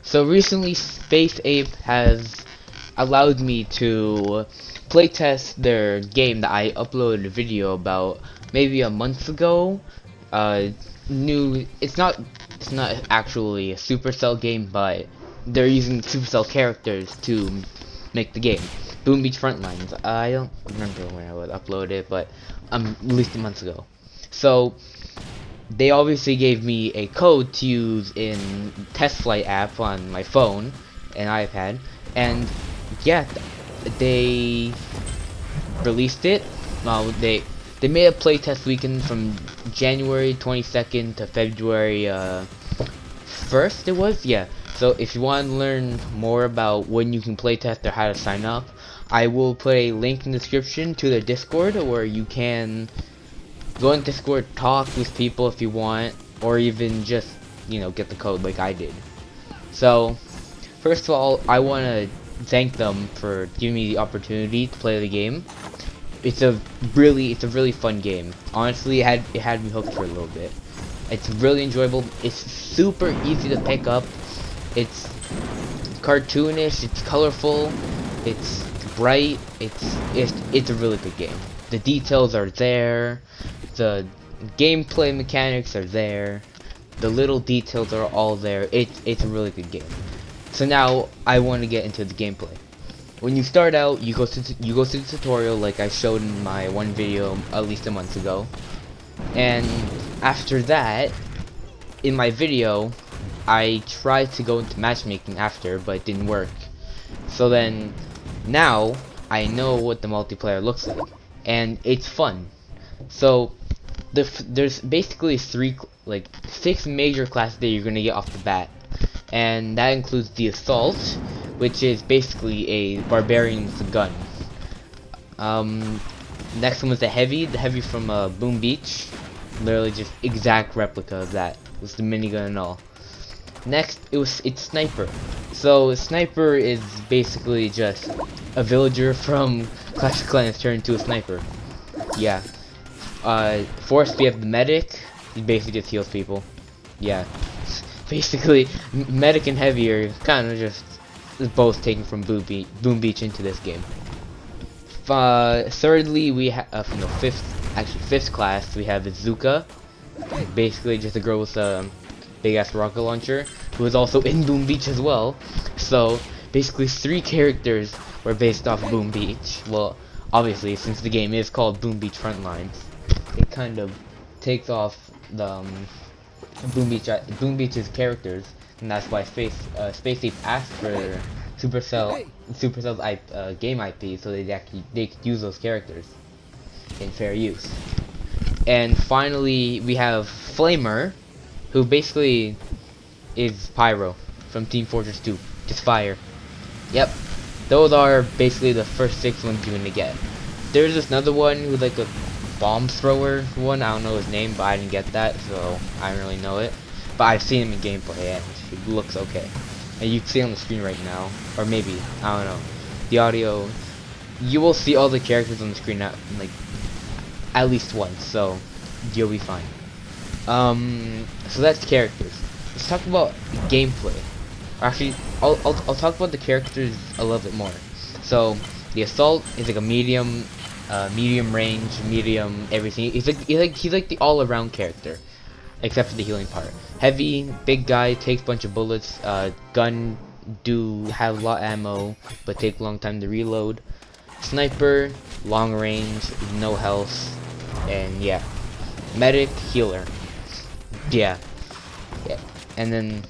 So recently, Space Ape has allowed me to playtest their game that I uploaded a video about maybe a month ago. Uh, it's not actually a Supercell game, but they're using Supercell characters to make the game. Boom Beach Frontlines. I don't remember when I would upload it, but at least a month ago. So they obviously gave me a code to use in Test Flight app on my phone and iPad, and yeah, they released it. They made a playtest weekend from January 22nd to February 1st. It was, yeah. So if you want to learn more about when you can playtest or how to sign up, I will put a link in the description to their Discord, where you can go in Discord, talk with people if you want, or even just, get the code like I did. So, first of all, I want to thank them for giving me the opportunity to play the game. It's a really fun game. Honestly, it had me hooked for a little bit. It's really enjoyable. It's super easy to pick up. It's cartoonish. It's colorful. It's bright. It's a really good game. The details are there. The gameplay mechanics are there. The little details are all there. It's a really good game. So now I want to get into the gameplay. When you start out, you go through the tutorial like I showed in my one video at least a month ago. And after that, in my video, I tried to go into matchmaking after, but it didn't work. So then, now I know what the multiplayer looks like, and it's fun. So there's basically six major classes that you're gonna get off the bat, and that includes the assault, which is basically a barbarian with a gun. Next one was the heavy from Boom Beach, literally just exact replica of that, with the minigun and all. Next, it's sniper. So sniper is basically just a villager from Clash of Clans turned into a sniper. Yeah. Fourth, we have the medic. He basically just heals people. Yeah. Basically, medic and heavy are kind of just both taken from Boom Beach into this game. Thirdly, we have fifth class, we have Izuka. Basically, just a girl with a big-ass rocket launcher, who is also in Boom Beach as well. So, basically, three characters were based off Boom Beach. Well, obviously, since the game is called Boom Beach Frontlines, it kind of takes off the Boom Beach's characters, and that's why Space Ape asked for Supercell's game IP, so they could use those characters in fair use. And finally, we have Flamer, who basically is Pyro from Team Fortress 2, just fire. Yep, those are basically the first 6 ones you're gonna get. There's this another one who's like a bomb thrower one. I don't know his name, but I didn't get that, so I don't really know it. But I've seen him in gameplay, and it looks okay. And you can see it on the screen right now, or maybe, I don't know. The audio, you will see all the characters on the screen at least once, so you'll be fine. So that's characters. Let's talk about gameplay. Actually, I'll talk about the characters a little bit more. So the assault is like a medium range, medium everything. He's like the all-around character, except for the healing part. Heavy, big guy, takes a bunch of bullets. Gun do have a lot of ammo, but take a long time to reload. Sniper, long range, no health, and yeah. Medic, healer. Yeah. And then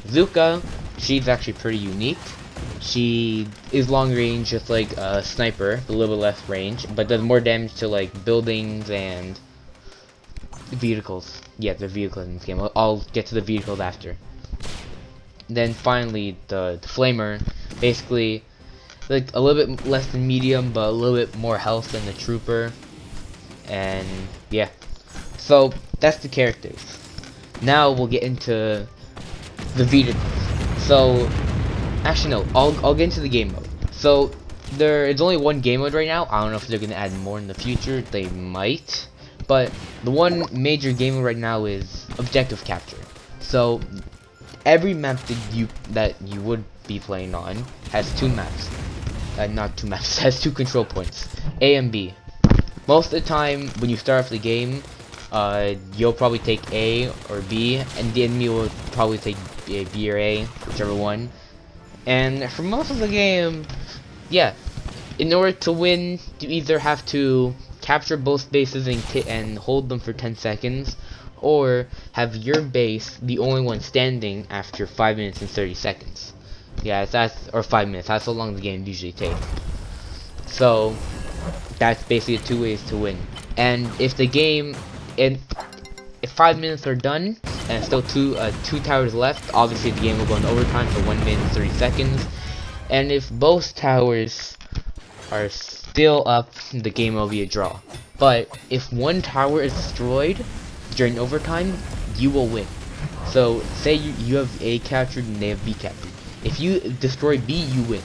Zuka, she's actually pretty unique. She is long range, just like a sniper, a little bit less range, but does more damage to like buildings and vehicles. Yeah, the vehicles in this game. I'll get to the vehicles after. Then finally, the Flamer, basically like a little bit less than medium, but a little bit more health than the Trooper. And yeah, so that's the characters. Now we'll get into the vehicles. So actually no, I'll get into the game mode. So there is only one game mode right now. I don't know if they're gonna add more in the future. They might, but the one major game mode right now is objective capture. So every map that you would be playing on has two maps. Not two maps. Has two control points, A and B. Most of the time, when you start off the game, you'll probably take A or B, and the enemy will probably take B or A, whichever one. And for most of the game, yeah, in order to win, you either have to capture both bases and hold them for 10 seconds, or have your base the only one standing after 5 minutes and 30 seconds. Yeah, or 5 minutes. That's how long the game usually takes. So that's basically the two ways to win. And if the game, if 5 minutes are done and still two towers left, obviously the game will go in overtime for 1 minute and 30 seconds. And if both towers are still up, the game will be a draw. But if one tower is destroyed during overtime, you will win. So say you have A captured and they have B captured. If you destroy B, you win.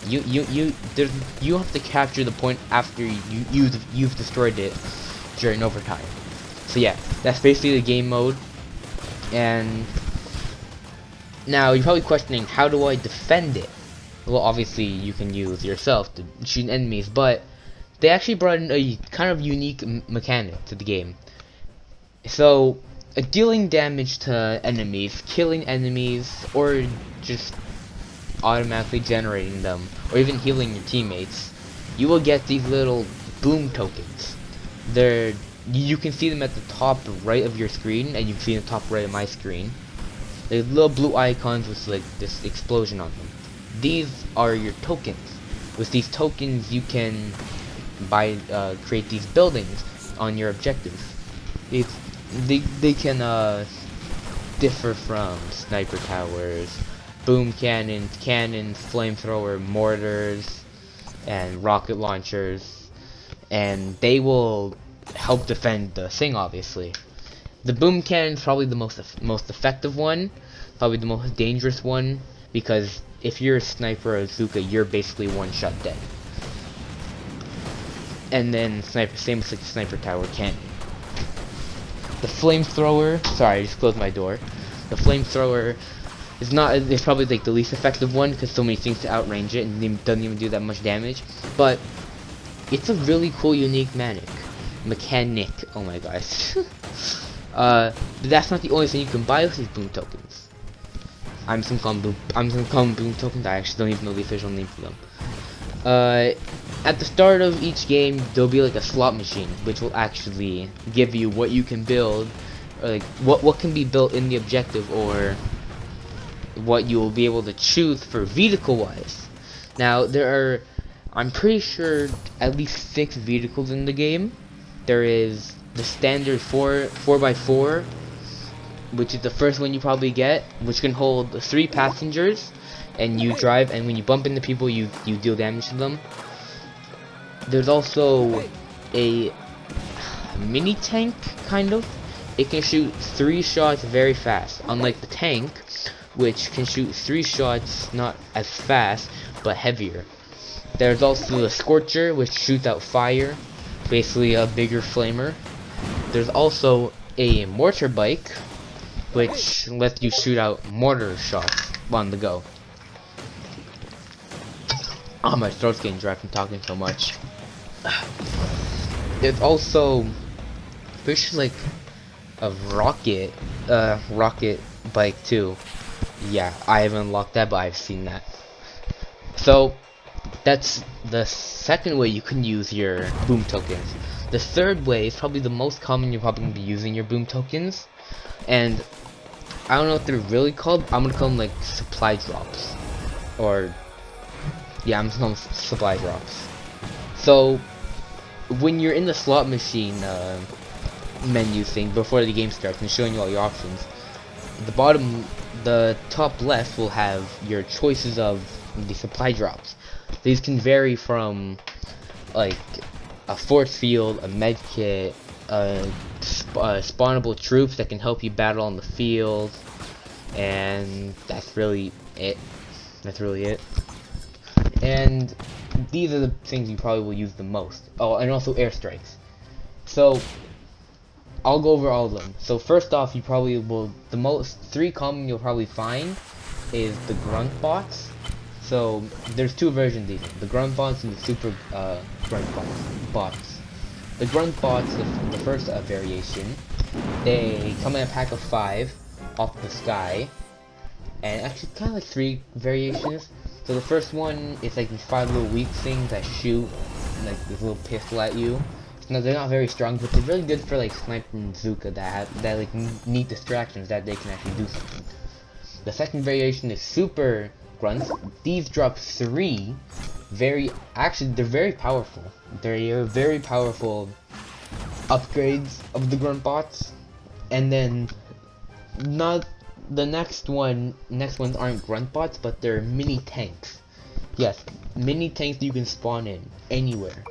You have to capture the point after you've destroyed it during overtime. So yeah, that's basically the game mode. And now you're probably questioning, how do I defend it? Well, obviously you can use yourself to shoot enemies, but they actually brought in a kind of unique mechanic to the game. So dealing damage to enemies, killing enemies, or just automatically generating them, or even healing your teammates, you will get these little boom tokens. You can see them at the top right of your screen, and you can see the top right of my screen. They're little blue icons with like this explosion on them. These are your tokens. With these tokens, you can create these buildings on your objectives. They can differ from sniper towers, boom cannons, flamethrower mortars, and rocket launchers, and they will help defend the thing. Obviously, the boom cannon is probably the most effective one, probably the most dangerous one, because if you're a sniper or a Zuka, you're basically one shot dead. And then same with like the sniper tower cannon. The flamethrower, sorry, I just closed my door. The flamethrower is probably like the least effective one, because so many things to outrange it and it doesn't even do that much damage. But it's a really cool, unique mechanic. Oh my gosh. But that's not the only thing you can buy with these boom tokens. I'm just gonna call them boom tokens. I actually don't even know the official name for them. At the start of each game, there'll be like a slot machine, which will actually give you what you can build, or like what can be built in the objective, or what you will be able to choose for vehicle wise. Now I'm pretty sure at least 6 vehicles in the game. There is the standard 4x4, which is the first one you probably get, which can hold 3 passengers, and you drive, and when you bump into people, you deal damage to them. There's also a mini tank, kind of. It can shoot 3 shots very fast, unlike the tank, which can shoot 3 shots not as fast, but heavier. There's also the Scorcher, which shoots out fire, basically a bigger flamer. There's also a mortar bike, which lets you shoot out mortar shots on the go. Oh, my throat's getting dry from talking so much. There's also like a rocket bike too. Yeah, I haven't unlocked that, but I've seen that. So that's the second way you can use your boom tokens. The third way is probably the most common. You're probably gonna be using your boom tokens, and I don't know what they're really called. I'm gonna call them like supply drops, or yeah, I'm just calling them supply drops. So when you're in the slot machine menu thing before the game starts and showing you all your options, the top left will have your choices of the supply drops. These can vary from like a force field, a med kit, spawnable troops that can help you battle on the field, and that's really it. And these are the things you probably will use the most. Oh, and also airstrikes. So I'll go over all of them. So first off, you probably will, the most, 3 common you'll probably find is the grunt bots. So there's 2 versions of these, the grunt bots and the super grunt bots. The grunt bots, the first variation, they come in a pack of 5 off the sky, and actually kind of like 3 variations. So the first one is like these 5 little weak things that shoot like this little pistol at you. No, they're not very strong, but they're really good for like Sniper and Bazooka that like need distractions that they can actually do something. The second variation is Super Grunts. These drop 3 they're very powerful. They're very powerful upgrades of the grunt bots. And then not the next ones aren't grunt bots, but they're mini tanks. Yes, mini tanks you can spawn in anywhere.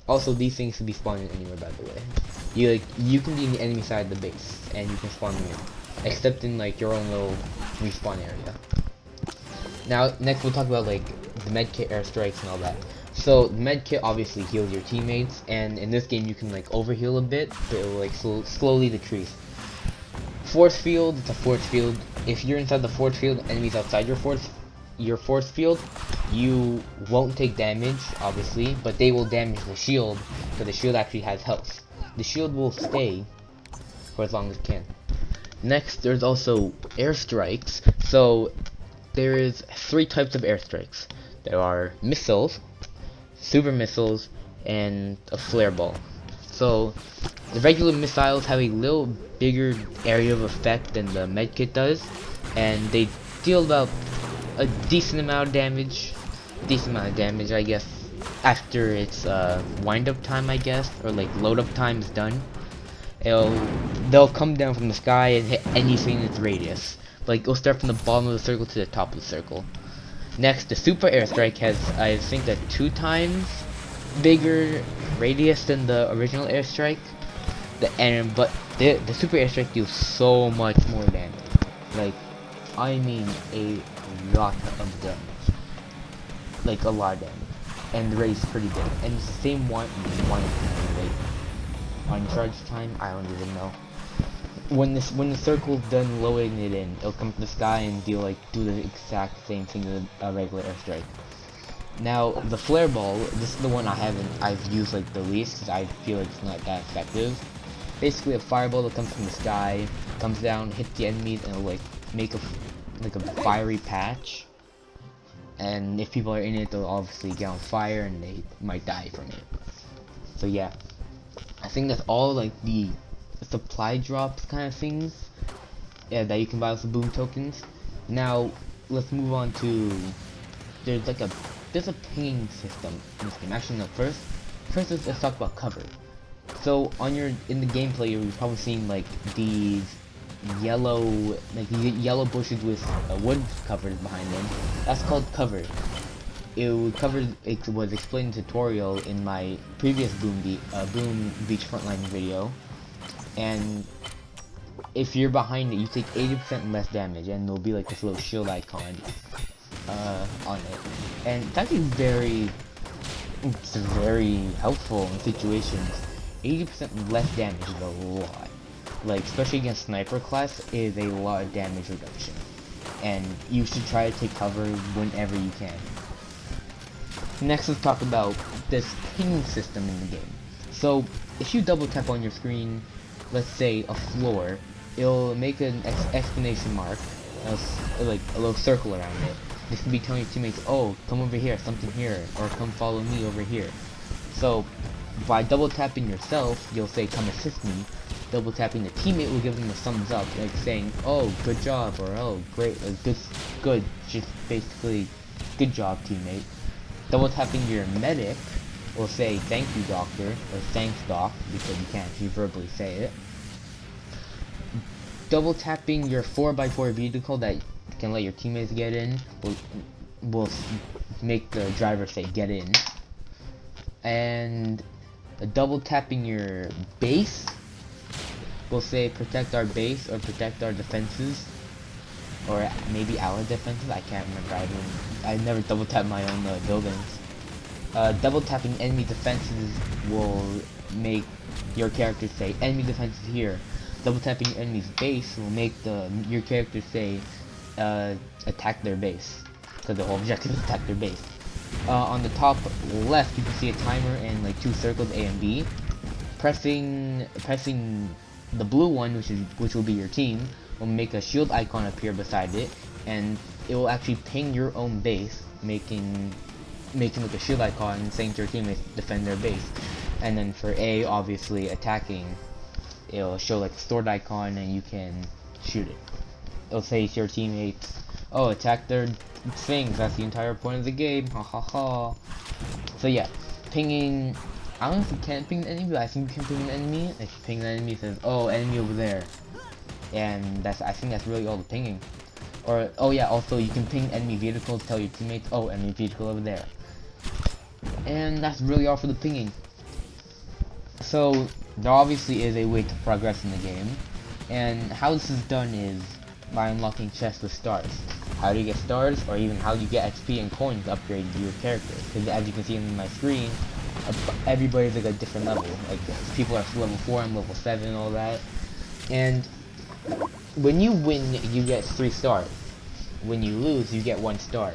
Also, these things can be spawned in anywhere, by the way. You can be in the enemy side of the base and you can spawn them in, except in like your own little respawn area. Now, next we'll talk about like the medkit airstrikes and all that. So the medkit obviously heals your teammates, and in this game you can like overheal a bit, but it will like slowly decrease. Force field, it's a force field. If you're inside the force field, enemies outside your force field, you won't take damage, obviously, but they will damage the shield, because the shield actually has health. The shield will stay for as long as it can. Next, there's also airstrikes. So there is 3 types of airstrikes. There are missiles, super missiles, and a flare ball. So the regular missiles have a little bigger area of effect than the medkit does, and they deal about a decent amount of damage, I guess, after its wind up time, I guess, or like load up time is done. They'll come down from the sky and hit anything in its radius. Like, it'll start from the bottom of the circle to the top of the circle. Next, the super airstrike has, I think, a 2 times bigger radius than the original airstrike. But the super airstrike deals so much more damage. Like, I mean a lot of damage. Like, a lot of damage. And the rate is pretty big. And it's the same one rate. On charge time, I don't even know. When the circle's done loading it in, it'll come from the sky and do the exact same thing as a regular airstrike. Now, the flare ball, this is the one I've used like the least, because I feel like it's not that effective. Basically, a fireball that comes from the sky, comes down, hits the enemies, and it'll like make a fiery patch. And if people are in it, they'll obviously get on fire and they might die from it. So yeah, I think that's all like the supply drops kind of things, yeah, that you can buy with the boom tokens. Now let's move on to, there's a pinging system in this game. Actually no, first let's talk about cover. So in the gameplay you've probably seen like these yellow bushes with wood covers behind them. That's called cover. It was explained in a tutorial in my previous Boom Beach Frontlines video. And if you're behind it, you take 80% less damage, and there'll be like this little shield icon on it. And it's actually very helpful in situations. 80% less damage is a lot. Like, especially against sniper class, is a lot of damage reduction. And you should try to take cover whenever you can. Next, let's talk about this ping system in the game. So, if you double tap on your screen, let's say a floor, it'll make an exclamation mark, like a little circle around it. This can be telling your teammates, oh, come over here, something here, or come follow me over here. So, by double tapping yourself, you'll say, come assist me. Double tapping the teammate will give them a thumbs up, like saying, oh, good job, or oh, great, good, just basically, good job, teammate. Double tapping your medic will say, thank you, doctor, or thanks, doc, because you can't actually verbally say it. Double tapping your 4x4 vehicle that can let your teammates get in will make the driver say, get in. And double tapping your base will say protect our base or protect our defenses, or maybe our defenses. I can't remember. I've never double tapped my own buildings. Double tapping enemy defenses will make your character say enemy defense is here. Double tapping your enemy's base will make your character say attack their base, because the whole objective is attack their base. On the top left, you can see a timer and like 2 circles A and B. Pressing the blue one, which will be your team, will make a shield icon appear beside it, and it will actually ping your own base, making like a shield icon saying to your teammates defend their base. And then for A, obviously attacking, it'll show like a sword icon and you can shoot it. It'll say to your teammates, oh, attack their things, that's the entire point of the game, ha ha ha. So yeah, pinging, I don't know if you can ping the enemy, but I think you can ping the enemy. If you ping the enemy, it says, oh, enemy over there. And I think that's really all the pinging. Or, oh yeah, also you can ping enemy vehicles, tell your teammates, oh, enemy vehicle over there. And that's really all for the pinging. So, there obviously is a way to progress in the game. And how this is done is by unlocking chests with stars. How do you get stars, or even how do you get XP and coins to upgrade your character? Because as you can see on my screen, everybody's like a different level. Like, people are level 4, I'm level 7, all that. And when you win, you get 3 stars. When you lose, you get 1 star.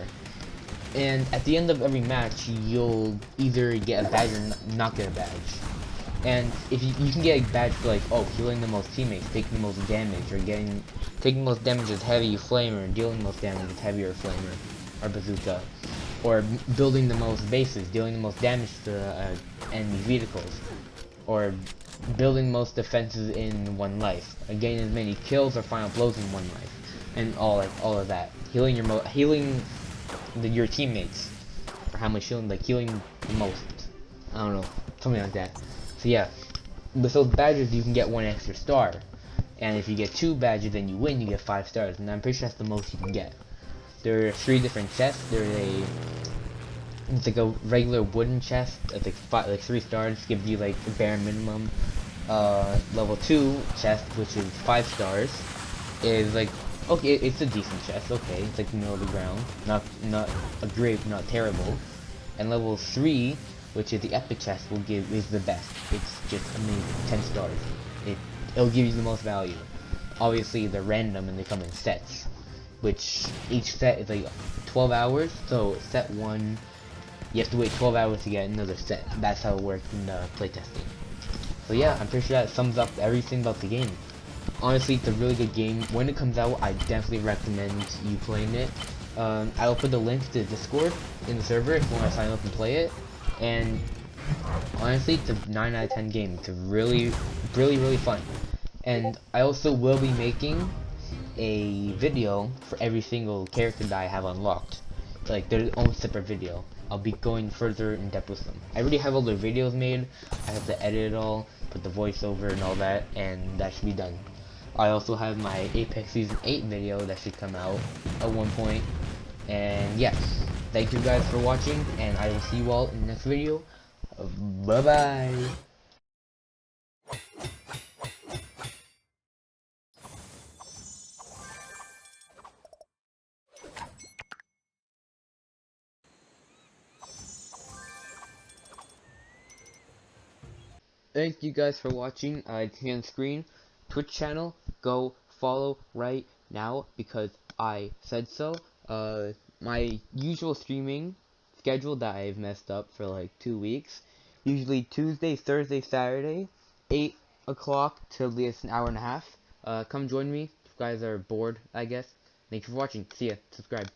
And at the end of every match, you'll either get a badge or not get a badge. And if you can get a badge for like, oh, healing the most teammates, taking the most damage, or taking the most damage with heavy flamer, dealing the most damage with heavier flamer or bazooka, or building the most bases, dealing the most damage to enemy vehicles, or building most defenses in 1 life, or getting as many kills or final blows in 1 life, and all of that. Healing your teammates, or how much healing, like healing the most. I don't know, something like that. So yeah, with those badges you can get 1 extra star, and if you get 2 badges and you win, you get 5 stars, and I'm pretty sure that's the most you can get. There are 3 different chests. It's like a regular wooden chest. It's like 3 stars, gives you like the bare minimum. Level 2 chest, which is 5 stars, is like, okay, it's a decent chest. Okay, it's like middle of the ground, not a great, not terrible. And level 3, which is the epic chest, is the best. It's just amazing. 10 stars. It'll give you the most value. Obviously, they're random and they come in sets, which each set is like 12 hours. So set 1, you have to wait 12 hours to get another set. That's how it works in playtesting. So yeah, I'm pretty sure that sums up everything about the game. Honestly, it's a really good game. When it comes out, I definitely recommend you playing it. I'll put the link to Discord in the server if you want to sign up and play it. And honestly, it's a 9 out of 10 game. It's really fun. And I also will be making a video for every single character that I have unlocked. Like their own separate video. I'll be going further in depth with them. I already have all the videos made. I have to edit it all, put the voiceover and all that, and that should be done. I also have my Apex Season 8 video that should come out at one point. And yes, thank you guys for watching, and I will see you all in the next video. Bye bye. Thank you guys for watching. It's here on screen. Twitch channel. Go follow right now because I said so. My usual streaming schedule that I've messed up for like 2 weeks. Usually Tuesday, Thursday, Saturday, 8 o'clock till at least an hour and a half. Come join me if you guys are bored, I guess. Thanks for watching. See ya. Subscribe.